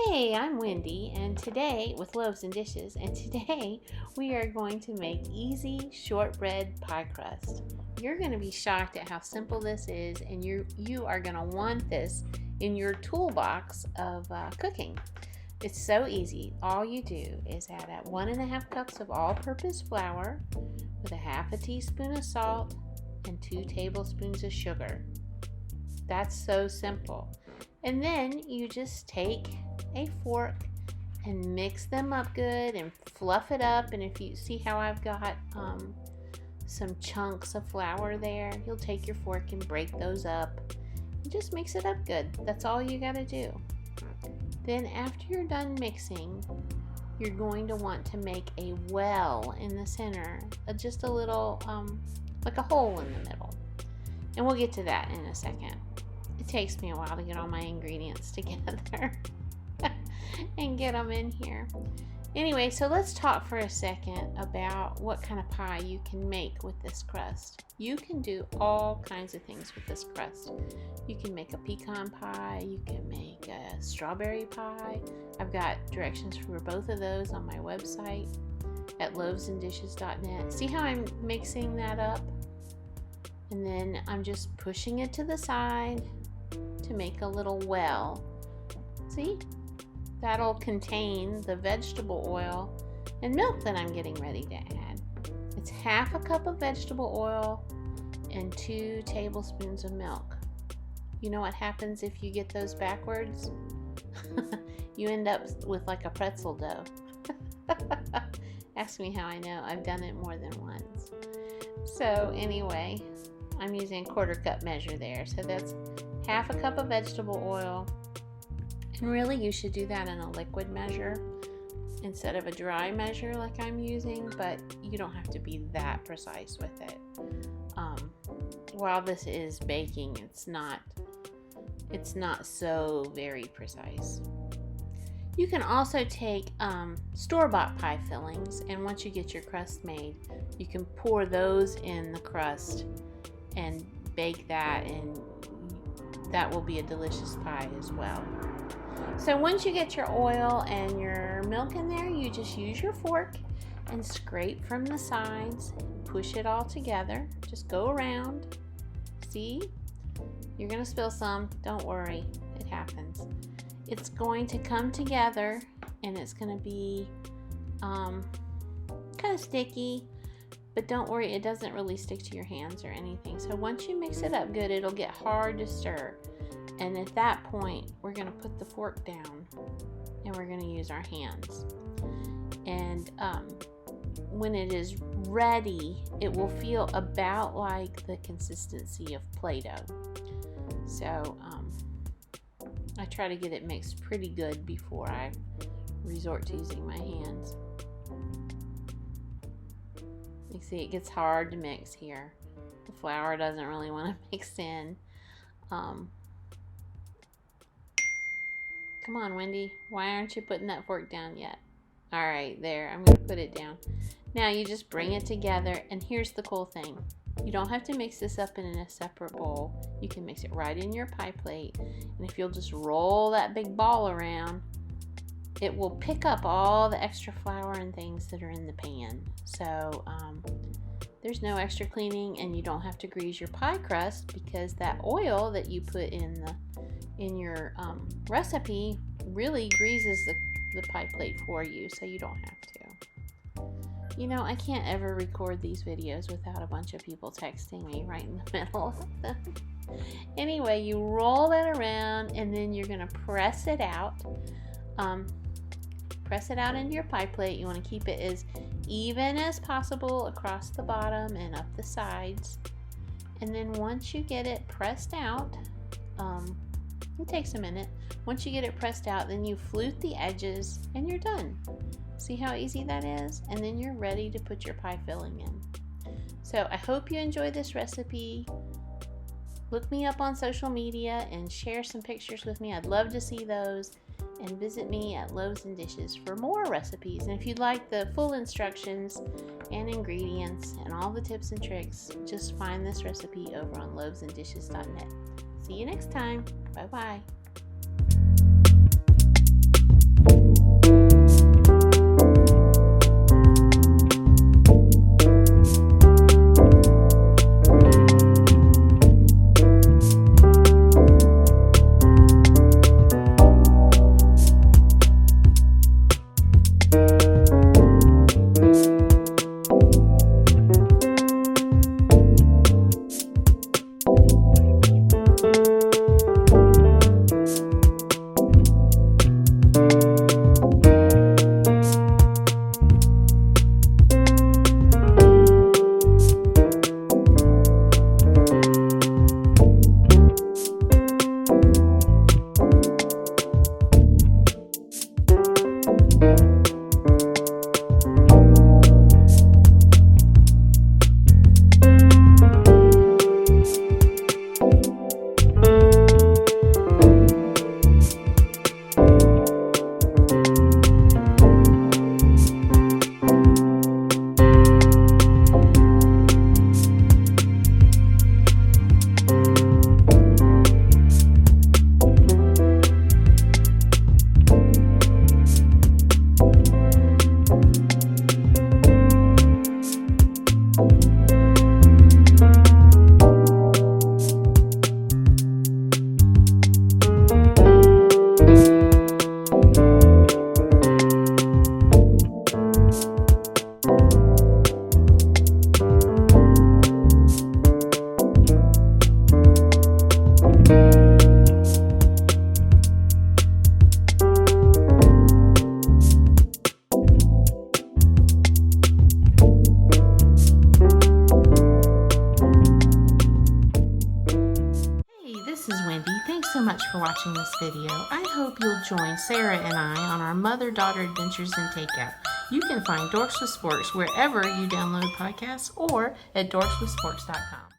Hey, I'm Wendy, and today with Loaves and Dishes, and today we are going to make easy shortbread pie crust. You're going to be shocked at how simple this is, and you are going to want this in your toolbox of cooking. It's so easy. All you do is add 1.5 cups of all-purpose flour with 1/2 teaspoon of salt and 2 tablespoons of sugar. That's so simple. And then you just take a fork and mix them up good and fluff it up. And if you see how I've got some chunks of flour there, you'll take your fork and break those up and just mix it up good. That's all you got to do. Then after you're done mixing, you're going to want to make a well in the center, just a little like a hole in the middle. And we'll get to that in a second. It takes me a while to get all my ingredients together and get them in here. Anyway, so let's talk for a second about what kind of pie you can make with this crust. You can do all kinds of things with this crust. You can make a pecan pie, you can make a strawberry pie. I've got directions for both of those on my website at loavesanddishes.net. See how I'm mixing that up? And then I'm just pushing it to the side to make a little well. See? That'll contain the vegetable oil and milk that I'm getting ready to add. It's 1/2 cup of vegetable oil and 2 tablespoons of milk. You know what happens if you get those backwards? You end up with like a pretzel dough. Ask me how I know. I've done it more than once. So anyway, I'm using a 1/4 cup measure there. So that's 1/2 cup of vegetable oil. And really you should do that in a liquid measure instead of a dry measure like I'm using, but you don't have to be that precise with it. While this is baking, it's not so very precise. You can also take store-bought pie fillings, and once you get your crust made, you can pour those in the crust and bake that, and that will be a delicious pie as well. So once you get your oil and your milk in there, you just use your fork and scrape from the sides, push it all together. Just go around. See? You're going to spill some. Don't worry. It happens. It's going to come together and it's going to be kind of sticky, but don't worry, it doesn't really stick to your hands or anything. So once you mix it up good, it'll get hard to stir. And at that point, we're going to put the fork down and we're going to use our hands. And when it is ready, it will feel about like the consistency of Play-Doh. So I try to get it mixed pretty good before I resort to using my hands. You see, it gets hard to mix here. The flour doesn't really want to mix in. Come on, Wendy. Why aren't you putting that fork down yet? All right, there. I'm going to put it down. Now you just bring it together, and here's the cool thing. You don't have to mix this up in a separate bowl. You can mix it right in your pie plate, and if you'll just roll that big ball around, it will pick up all the extra flour and things that are in the pan. So there's no extra cleaning, and you don't have to grease your pie crust because that oil that you put in your recipe really greases the pie plate for you, so you don't have to. You know, I can't ever record these videos without a bunch of people texting me right in the middle of them. Anyway, you roll that around and then you're going to press it out. Press it out into your pie plate. You want to keep it as even as possible across the bottom and up the sides. And then once you get it pressed out, it takes a minute. Once you get it pressed out, then you flute the edges and you're done. See how easy that is? And then you're ready to put your pie filling in. So I hope you enjoy this recipe. Look me up on social media and share some pictures with me. I'd love to see those. And visit me at Loaves and Dishes for more recipes. And if you'd like the full instructions and ingredients and all the tips and tricks, just find this recipe over on loavesanddishes.net. See you next time. Bye-bye. watching this video. I hope you'll join Sarah and I on our mother-daughter adventures in takeout. You can find Dorks with Sports wherever you download podcasts or at dorkswithsports.com.